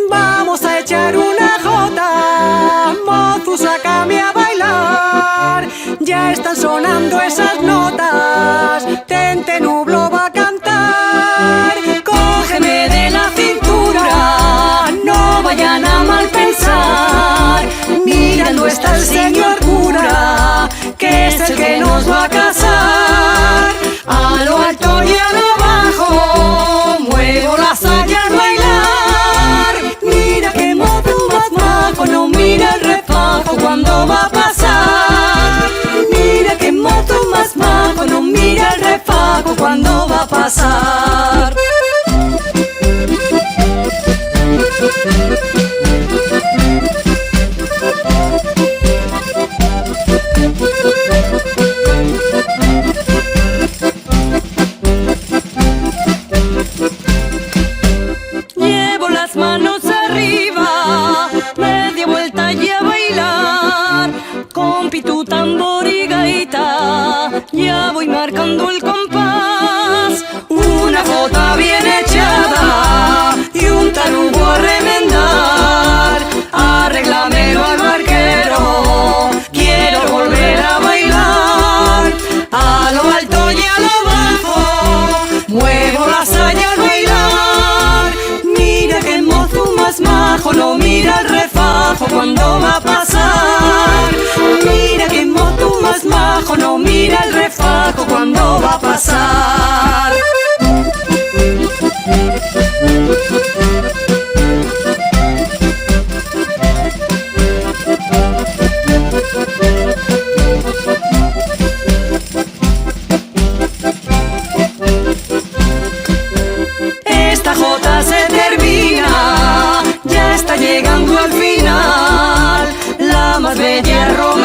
Vamos a echar una jota, mozu, sácame a bailar. Ya están sonando esas notas, Tente Nublo va a cantar. Cógeme de la cintura, no vayan a mal pensar. Mirando está el señor cura, que es el que nos va a casar. A lo alto y a lo bajo, muevo las sayas al bailar. Mira que mozo más majo, no mira el refajo cuando va a pasar. Mira que mozo más majo, no mira el refajo cuando va a pasar. Llevo las manos arriba, media vuelta y a bailar. Con pitu, tambor y gaita, ya voy marcando el compás. Una jota bien echada y un tarugo a remendar. Arréglamelo al barquero, quiero volver a bailar. A lo alto y a lo bajo, muevo la saya al bailar. Mira que el mozo más majo, no mira el refajo cuando va a pasar. Mira que el mozo más majo, no mira el refajo cuando va a pasar. Esta jota se termina, ya está llegando al final. La más bella Roma